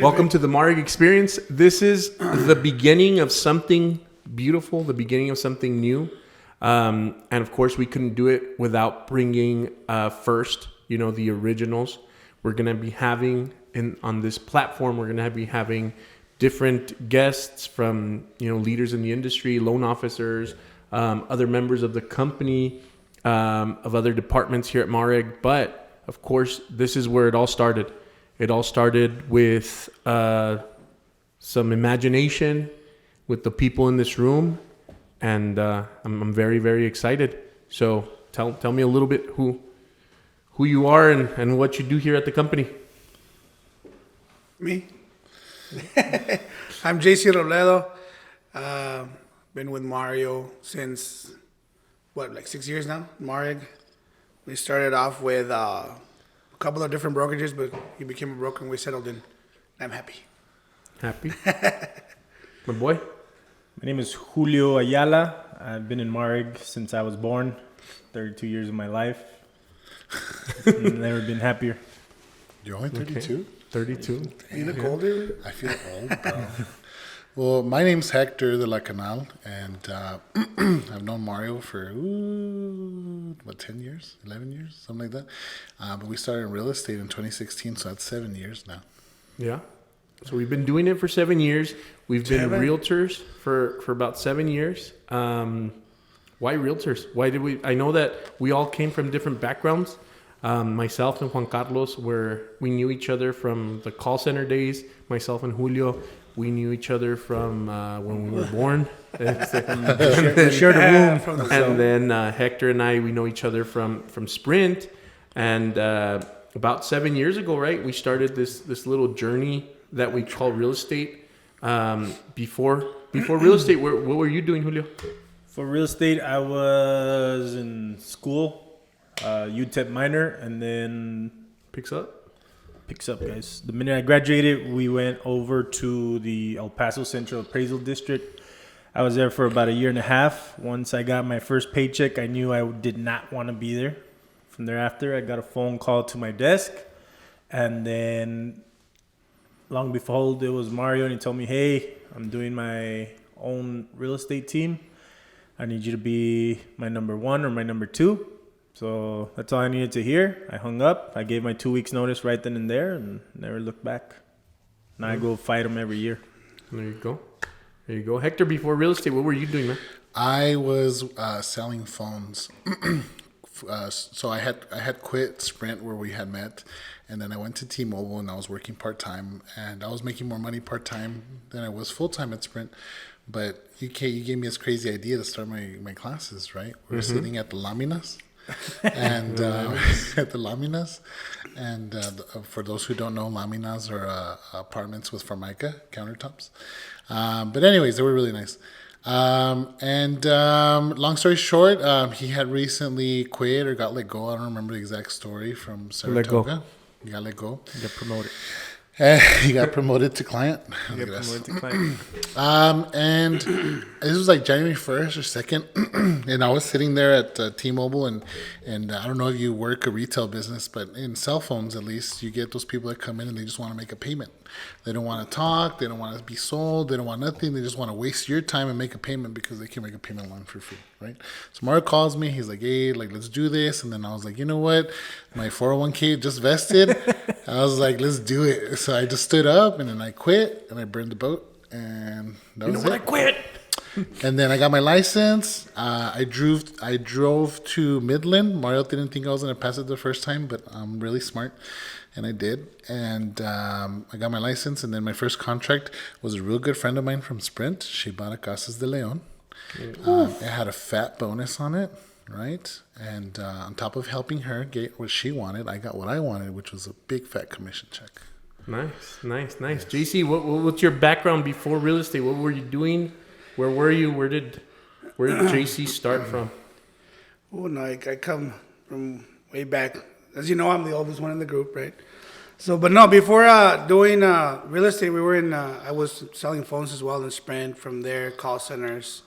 Welcome to the MAREG experience. This is the beginning of something beautiful, the beginning of something new. And of course, we couldn't do it without bringing first, the originals. We're going to be having on this platform, we're going to be having different guests from, leaders in the industry, loan officers, other members of the company, of other departments here at MAREG. But of course, this is where it all started. It all started with some imagination with the people in this room, and I'm very, very excited. So tell me a little bit who you are and what you do here at the company. Me? I'm JC Robledo. Been with Mario since, 6 years now, MAREG. We started off with a couple of different brokerages, but he became a broker and we settled in. I'm happy. Happy? My boy? My name is Julio Ayala. I've been in MAREG since I was born, 32 years of my life. Never been happier. You're only 32? Okay. 32. You look older. I feel old, bro. Well, my name's Hector de la Canal, and I've known Mario for, 10 years? 11 years? Something like that. But we started in real estate in 2016, so that's 7 years now. Yeah. So we've been doing it for 7 years. We've been realtors for about 7 years. Why realtors? Why did we? I know that we all came from different backgrounds. Myself and Juan Carlos, we knew each other from the call center days. Myself and Julio, we knew each other from when we were born. We shared a room. And then Hector and I, we know each other from Sprint. And about 7 years ago, right, we started this little journey that we call real estate. Before real estate, what were you doing, Julio? For real estate, I was in school. UTEP minor, and then picks up, guys. The minute I graduated, we went over to the El Paso Central Appraisal District. I was there for about a year and a half. Once I got my first paycheck, I knew I did not want to be there. From thereafter, I got a phone call to my desk, and then long behold, it was Mario, and he told me, "Hey, I'm doing my own real estate team. I need you to be my number one or my number two." So that's all I needed to hear. I hung up. I gave my 2 weeks notice right then and there and never looked back. Now I go fight them every year. There you go. Hector, before real estate, what were you doing, man? I was selling phones. So I had quit Sprint where we had met, and then I went to T-Mobile and I was working part-time, and I was making more money part-time than I was full-time at Sprint. But you gave me this crazy idea to start my classes, right? We were sitting at the Laminas. And at the Laminas, and for those who don't know, Laminas are apartments with Formica countertops. But anyways, they were really nice. And long story short, he had recently quit or got let go. I don't remember the exact story from Saratoga. He got let go. He got promoted. He got promoted to client. And this was like January 1st or 2nd. And I was sitting there at T-Mobile, and I don't know if you work a retail business, but in cell phones, at least, you get those people that come in and they just want to make a payment. They don't want to talk. They don't want to be sold. They don't want nothing. They just want to waste your time and make a payment because they can make a payment line for free, right? So Mario calls me. He's like, "Hey, let's do this." And then I was like, you know what? My 401k just vested. I was like, let's do it. So I just stood up and then I quit and I burned the boat, and that was it. I quit. And then I got my license. I drove to Midland. Mario didn't think I was going to pass it the first time, but I'm really smart, and I did. And I got my license, and then my first contract was a real good friend of mine from Sprint. She bought a Casas de Leon. It had a fat bonus on it, right? And on top of helping her get what she wanted, I got what I wanted, which was a big fat commission check. Nice. Yes. JC, what's your background before real estate? What were you doing? Where were you? Where did JC start from? Oh, no, I come from way back. As you know, I'm the oldest one in the group, right? So, but no, before doing real estate, we were in, I was selling phones as well in Sprint, from there, call centers.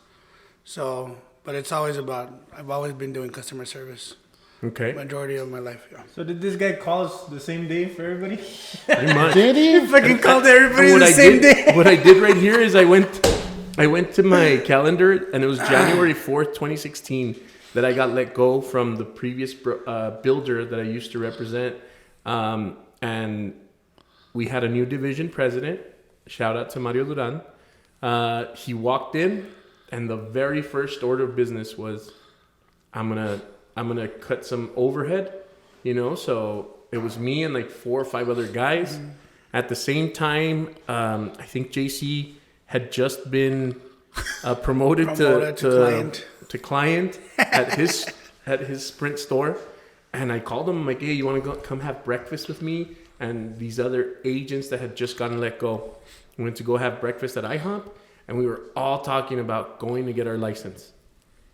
So, but it's always I've always been doing customer service. Okay. majority of my life. Yeah. So did this guy call us the same day for everybody? Pretty much. Did he? Fucking called everybody And the same day. what I did right here is I went to my calendar, and it was January 4th, 2016, that I got let go from the previous builder that I used to represent. And we had a new division president. Shout out to Mario Duran. He walked in, and the very first order of business was, I'm gonna cut some overhead, So it was me and like 4 or 5 other guys. At the same time, I think JC had just been promoted to client at his Sprint store, and I called him. I'm like, hey, you want to come have breakfast with me and these other agents that had just gotten let go? We went to go have breakfast at IHOP, and we were all talking about going to get our license.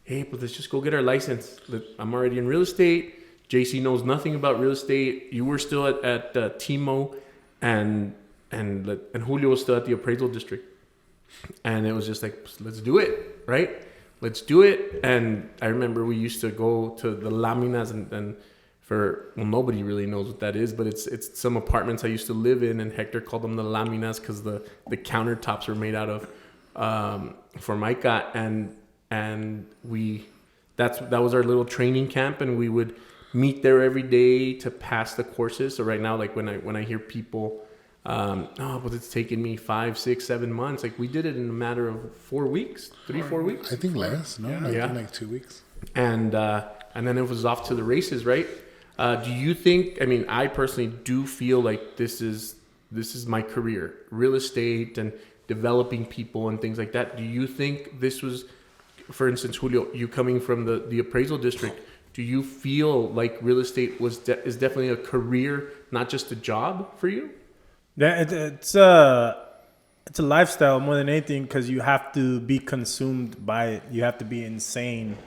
Hey, but let's just go get our license. I'm already in real estate. JC knows nothing about real estate. You were still at TMO, and Julio was still at the appraisal district. And it was just like, let's do it, right? Let's do it. And I remember we used to go to the Laminas and nobody really knows what that is, but it's some apartments I used to live in, and Hector called them the Laminas because the countertops were made out of Formica, and that was our little training camp, and we would meet there every day to pass the courses. So right now, like when I hear people, but it's taken me 5, 6, 7 months. Like we did it in a matter of 4 weeks, 3-4 weeks. I think less. No, I Yeah. think like 2 weeks. And then it was off to the races, right? Do you think? I mean, I personally do feel like this is my career, real estate and developing people and things like that. Do you think this was, for instance, Julio, you coming from the appraisal district? Do you feel like real estate is definitely a career, not just a job for you? Yeah, it's a lifestyle more than anything, because you have to be consumed by it. You have to be insane.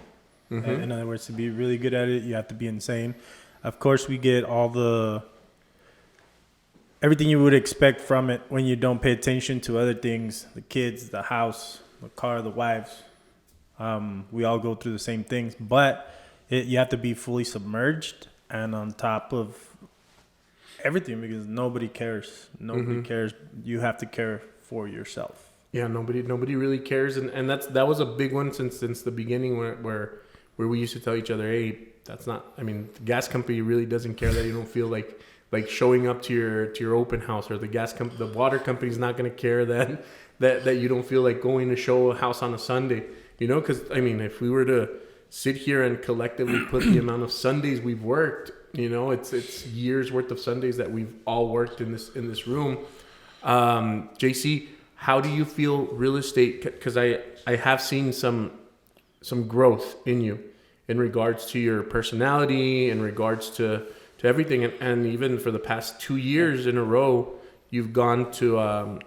Mm-hmm. In other words, to be really good at it, you have to be insane. Of course, we get everything you would expect from it when you don't pay attention to other things, the kids, the house, the car, the wives. We all go through the same things, but you have to be fully submerged and on top of everything, because nobody cares. Nobody cares. You have to care for yourself. Yeah, nobody really cares, and that was a big one since the beginning, where we used to tell each other, hey, that's not. I mean, the gas company really doesn't care that you don't feel like showing up to your open house, or the water company's not going to care that you don't feel like going to show a house on a Sunday. Because I mean, if we were to sit here and collectively put the amount of Sundays we've worked, it's years worth of Sundays that we've all worked in this room. JC, how do you feel real estate? Because I have seen some growth in you in regards to your personality, in regards to everything, and even for the past 2 years in a row, you've gone to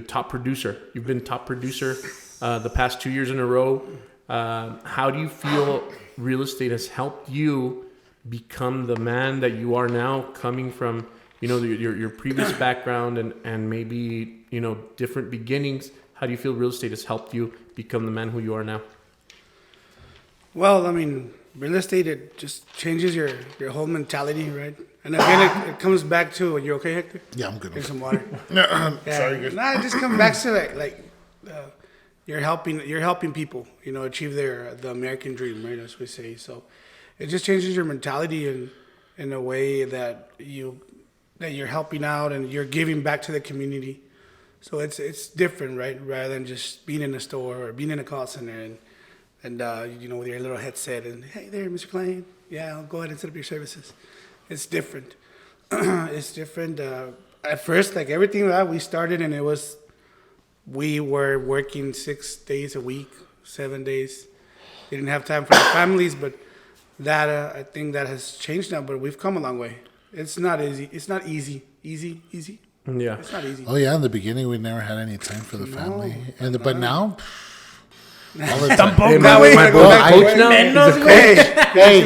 top producer. You've been top producer the past 2 years in a row. How do you feel real estate has helped you become the man that you are now, coming from your previous background and maybe different beginnings? How do you feel real estate has helped you become the man who you are now? Well, I mean, real estate, it just changes your whole mentality, right? And again, it comes back to, you okay, Hector? Yeah, I'm good. Here's some water. Sorry, guys. Nah, it just comes back to you're helping people, achieve the American dream, right? As we say. So it just changes your mentality in a way that you're helping out and you're giving back to the community. So it's different, right? Rather than just being in a store or being in a call center and with your little headset and, hey there, Mr. Klein, yeah, I'll go ahead and set up your services. It's different. It's different. At first, like everything that we started, and we were working 6 days a week, 7 days. Didn't have time for our families, but that I think that has changed now. But we've come a long way. It's not easy. It's not easy. Easy. Yeah, it's not easy. Oh yeah, in the beginning we never had any time for the family, but now. All the time. Hey, my coach now. Hey,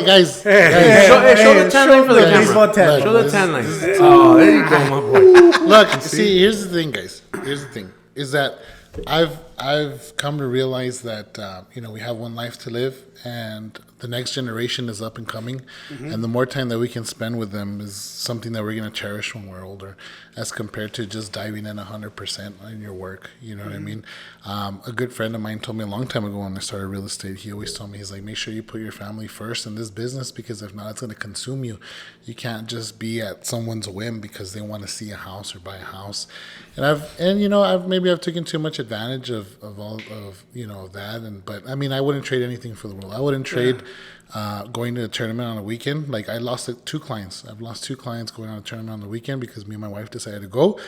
guys. Show the tan line for the camera. Show the tan line. Oh, there you go, my boy. Look, see, here's the thing, guys. Here's the thing: is that I've come to realize that we have one life to live, and the next generation is up and coming, and the more time that we can spend with them is something that we're going to cherish when we're older, as compared to just diving in 100% in your work. You know what I mean? A good friend of mine told me a long time ago when I started real estate, he always told me, he's like, make sure you put your family first in this business, because if not, it's going to consume you. You can't just be at someone's whim because they want to see a house or buy a house. And I've taken too much advantage of all of that, but I mean, I wouldn't trade anything for the world. I wouldn't trade going to a tournament on a weekend. Like, I lost 2 clients. I've lost 2 clients going on a tournament on the weekend because me and my wife decided to go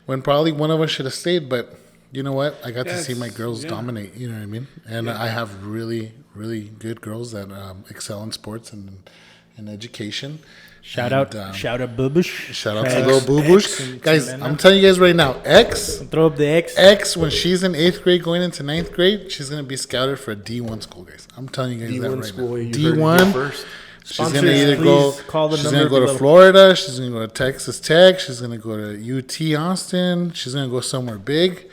when probably one of us should have stayed. But you know what? I got to see my girls dominate. You know what I mean? And I have really, really good girls that excel in sports and education. Shout out Boobush. Shout out to little Boobush. Guys, I'm telling you guys right now, throw up the X, when she's in 8th grade going into 9th grade, she's going to be scouted for a D1 school, guys. I'm telling you guys that right school, now. D1. She's going to either go to Florida, she's going to go to Texas Tech, she's going to go to UT Austin, she's going to go somewhere big.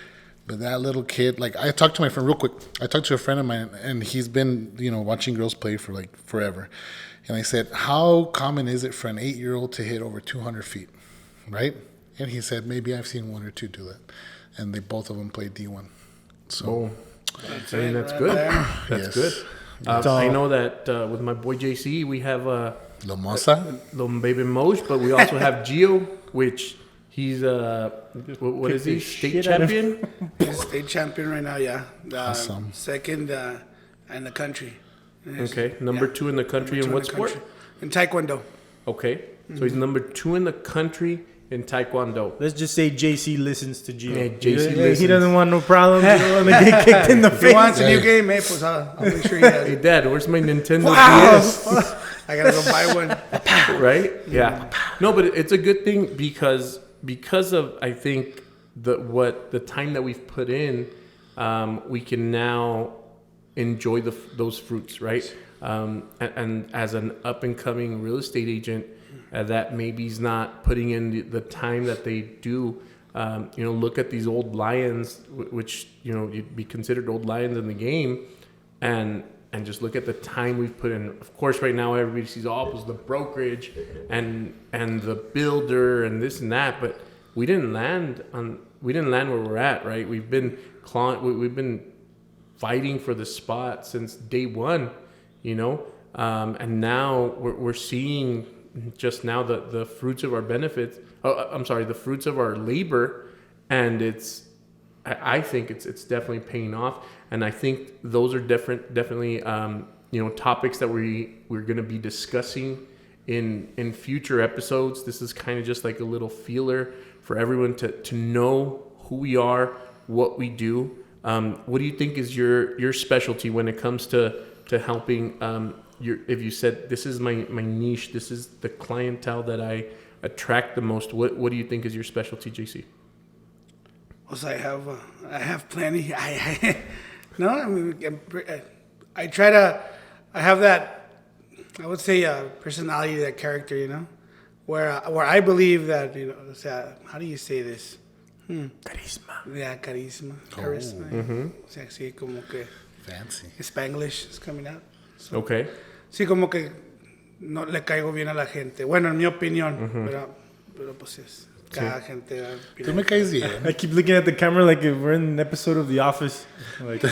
But that little kid, like, I talked to my friend real quick. I talked to a friend of mine, and he's been, watching girls play for like forever. And I said, how common is it for an 8-year-old to hit over 200 feet, right? And he said, maybe I've seen 1 or 2 do that. And both of them played D1. So, that's good. That's good. I know that with my boy JC, we have Lomosa, Little Baby Moj, but we also have Gio, which he's what is he? State champion? He's state champion right now, yeah. Awesome. Second in the country. Okay, number 2 in the country in what sport? In Taekwondo. Okay, so he's number 2 in the country in Taekwondo. Let's just say JC listens to Gio. Yeah, JC listens. He doesn't want no problems. He doesn't want to get kicked in the face. If he wants a new game, pues, I'll make sure he has Hey, it. Dad, where's my Nintendo DS? I gotta go buy one. Right? Yeah. No, but it's a good thing because of, I think, the time that we've put in, we can now enjoy those fruits, right? And as an up and coming real estate agent, that maybe is not putting in the time that they do. Look at these old lions, which you'd be considered old lions in the game, and just look at the time we've put in. Of course, right now everybody sees was the brokerage and the builder and this and that, but we didn't land where we're at, right? We've been fighting for the spot since day one, and now we're seeing just now the fruits of our benefits. The fruits of our labor, and I think it's definitely paying off. And I think those are definitely topics that we're going to be discussing in future episodes. This is kind of just like a little feeler for everyone to know who we are, what we do. What do you think is your specialty when it comes to helping? If you said this is my niche, this is the clientele that I attract the most. What do you think is your specialty, JC? Also, I have plenty. I have that, I would say, personality, that character, where I believe that, how do you say this? Carisma. Yeah, charisma. Charisma. Mm-hmm. O sea, así como que fancy. Spanglish is coming out. So, Okay. Sí, como que no le caigo bien a la gente. Bueno, en mi opinión, pero pues es cada gente. Tú me caes bien. I keep looking at the camera like if we're in an episode of The Office. Like,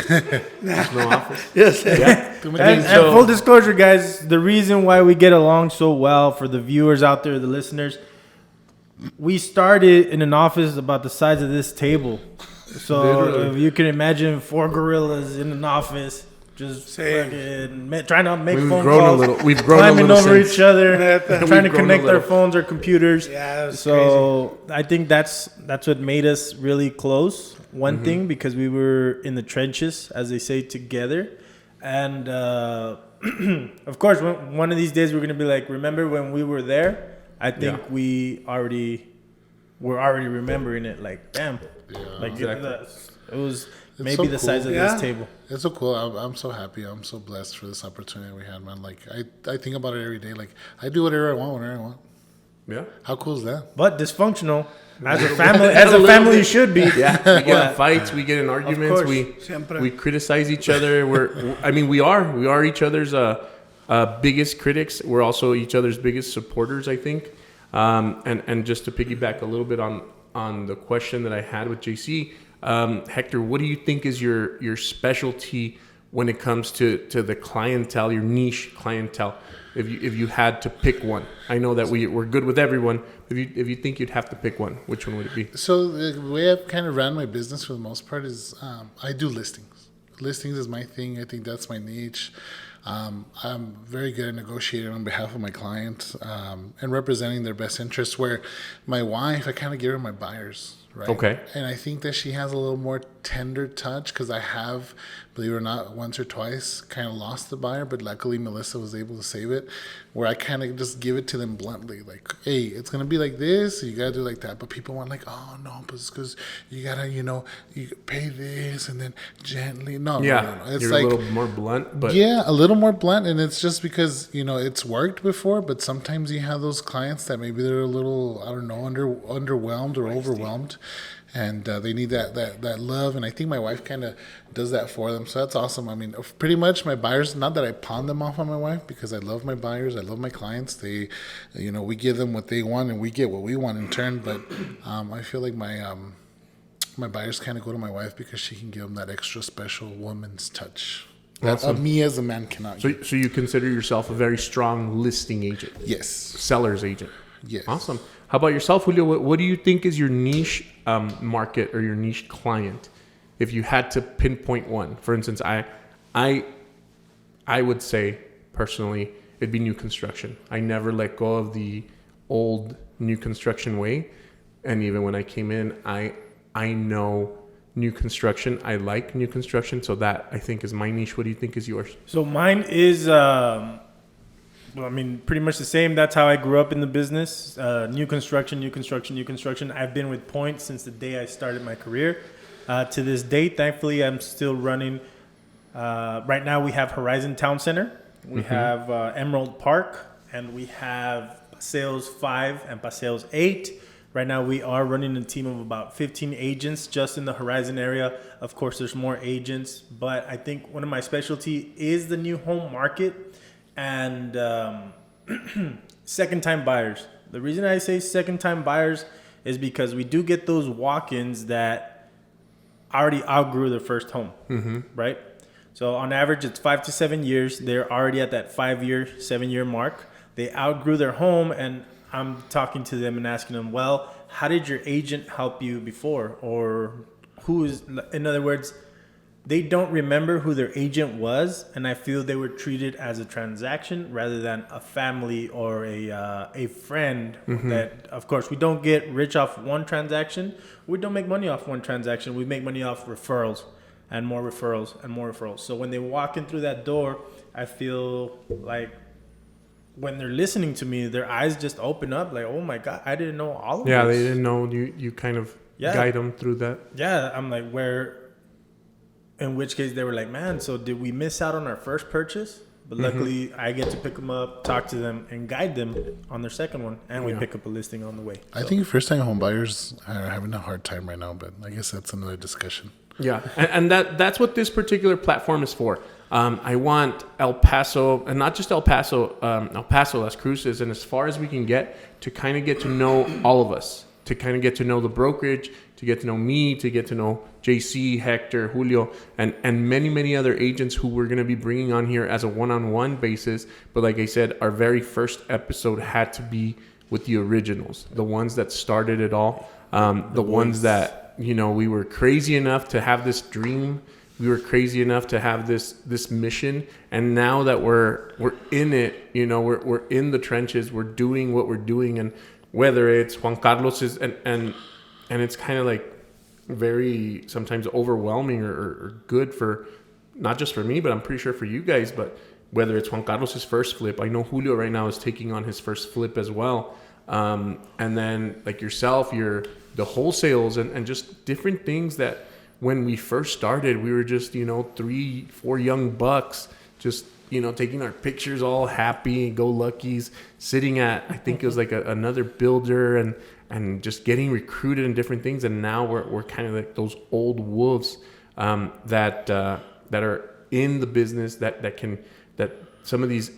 No office. Yes. Yeah. and full disclosure, guys, the reason why we get along so well, for the viewers out there, the listeners, we started in an office about the size of this table. So Literally. if you can imagine 4 gorillas in an office, just fucking trying to make phone calls. We've grown climbing a little over since. each other, trying to grown a connect their little. phones or computers. Yeah, that's So I think that's what made us really close. One thing, because we were in the trenches, as they say, together. And of course, one of these days we're gonna be like, remember when we were there? I think we're already remembering it. Like, damn, like Exactly. it was It's maybe so the size cool. of this table. It's so cool. I'm so happy. I'm so blessed for this opportunity we had, man. Like, I think about it every day. Like, I do whatever I want whenever I want. Yeah. How cool is that? But dysfunctional as a family, family bit. should be. Yeah. We get in fights. We get in arguments. course. We Siempre. criticize each other. We are each other's biggest critics. We're also each other's biggest supporters, I think. And just to piggyback a little bit on the question that I had with JC, Hector, what do you think is your specialty when it comes to the clientele, your niche clientele? If you had to pick one, I know that we're good with everyone. If you think you'd have to pick one, which one would it be? So the way I've kind of ran my business for the most part is I do listings. Listings is my thing. I think that's my niche. I'm very good at negotiating on behalf of my clients and representing their best interests. Where my wife, I kind of give her my buyers, right? Okay. And I think that she has a little more tender touch because I have, believe it or not, once or twice kind of lost the buyer, but luckily Melissa was able to save it. Where I kind of just give it to them bluntly, like, hey, it's gonna be like this, you gotta do like that. But people want like, oh no, but it's because you gotta, you pay this and then gently. No. It's you're like a little more blunt, but yeah, a little more blunt, and it's just because it's worked before. But sometimes you have those clients that maybe they're a little, I don't know, underwhelmed or overwhelmed, and they need that love. And I think my wife kind of does that for them, so that's awesome. I mean, pretty much my buyers. Not that I pawn them off on my wife, because I love my buyers. I love my clients. They, we give them what they want, and we get what we want in turn. But I feel like my buyers kind of go to my wife because she can give them that extra special woman's touch. That me as a man cannot. So you consider yourself a very strong listing agent? Yes. Seller's agent? Yes. Awesome. How about yourself, Julio? What do you think is your niche market or your niche client? If you had to pinpoint one, for instance, I would say personally it'd be new construction. I never let go of the old new construction way, and even when I came in, I know new construction. I like new construction, so that I think is my niche. What do you think is yours? So mine is, pretty much the same. That's how I grew up in the business. New construction. I've been with Point since the day I started my career. To this day, thankfully, I'm still running. Right now, we have Horizon Town Center. We have Emerald Park, and we have Paseos 5 and Paseos 8. Right now, we are running a team of about 15 agents just in the Horizon area. Of course, there's more agents, but I think one of my specialty is the new home market and second-time buyers. The reason I say second-time buyers is because we do get those walk-ins that already outgrew their first home, right? So on average, it's 5 to 7 years. They're already at that 5-year, 7-year mark. They outgrew their home, and I'm talking to them and asking them, well, how did your agent help you before? Or in other words, they don't remember who their agent was, and I feel they were treated as a transaction rather than a family or a friend. That, of course, we don't get rich off one transaction. We don't make money off one transaction. We make money off referrals and more referrals and more referrals. So when they walk in through that door, I feel like when they're listening to me, their eyes just open up like, oh my God, I didn't know all of this. Yeah, they didn't know you kind of guide them through that. Yeah, I'm like, in which case they were like, man, so did we miss out on our first purchase? But luckily, I get to pick them up, talk to them, and guide them on their second one. And we pick up a listing on the way. I think first-time home buyers are having a hard time right now, but I guess that's another discussion. Yeah, and that's what this particular platform is for. I want El Paso, and not just El Paso, Las Cruces, and as far as we can get to kind of get to know all of us, to kind of get to know the brokerage, to get to know me, to get to know JC, Hector, Julio, and many, many other agents who we're going to be bringing on here as a one-on-one basis. But like I said, our very first episode had to be with the originals, the ones that started it all, the ones that, we were crazy enough to have this dream. We were crazy enough to have this mission, and now that we're in it, we're in the trenches, we're doing what we're doing, and whether it's Juan Carlos is and it's kind of like very sometimes overwhelming or good for not just for me, but I'm pretty sure for you guys. But whether it's Juan Carlos's first flip, I know Julio right now is taking on his first flip as well, and then like yourself, you're the wholesales and just different things that. When we first started, we were just, 3-4 young bucks, just, taking our pictures all happy, go luckies, sitting at, I think it was like another builder and just getting recruited and different things. And now we're kind of like those old wolves that are in the business that some of these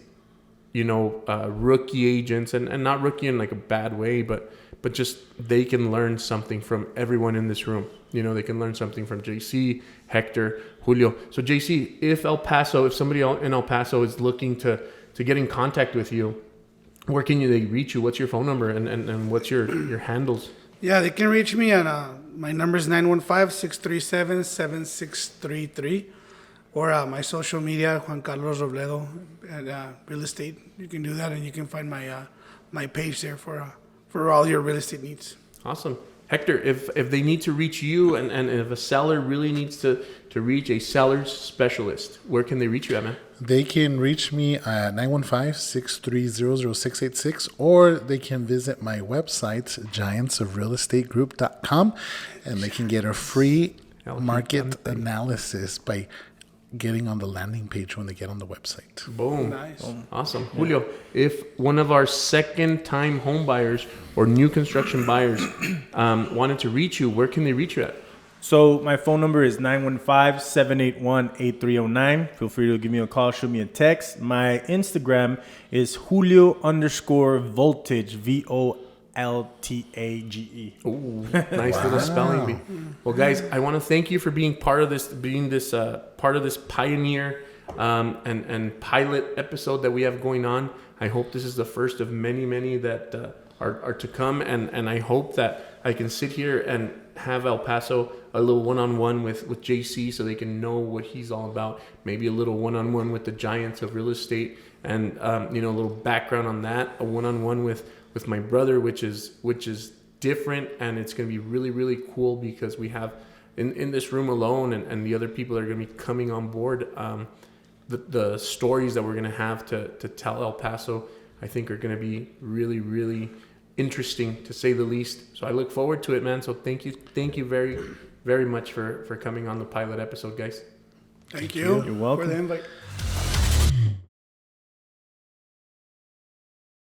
rookie agents, and not rookie in like a bad way, but just they can learn something from everyone in this room. They can learn something from JC, Hector, Julio. So JC, if somebody in El Paso is looking to get in contact with you, where can they reach you? What's your phone number and what's your handles? Yeah, they can reach me at my number is 915-637-7633, or my social media, Juan Carlos Robledo, at real estate. You can do that, and you can find my page there for all your real estate needs. Awesome. Hector, if they need to reach you and if a seller really needs to reach a seller's specialist, where can they reach you at, man? They can reach me at 915-630-0686, or they can visit my website, giantsofrealestategroup.com, and they can get a free market analysis by getting on the landing page when they get on the website. Boom. Nice. Boom. Awesome. Julio, if one of our second-time home buyers or new construction buyers wanted to reach you, where can they reach you at? So my phone number is 915-781-8309. Feel free to give me a call, shoot me a text. My Instagram is Julio_voltage, VOLTAGE. Ooh, nice little spelling bee. Well, guys, I want to thank you for being part of this, part of this pioneer and pilot episode that we have going on. I hope this is the first of many, many that are to come, and I hope that I can sit here and have El Paso a little one-on-one with JC, so they can know what he's all about. Maybe a little one-on-one with the giants of real estate, and a little background on that. A one-on-one with my brother, which is different, and it's going to be really, really cool because we have in this room alone, and the other people that are going to be coming on board, the stories that we're going to have to tell El Paso, I think are going to be really, really interesting, to say the least. So I look forward to it, man. So thank you very, very much for coming on the pilot episode, guys. Thank you. You're welcome. For the invite.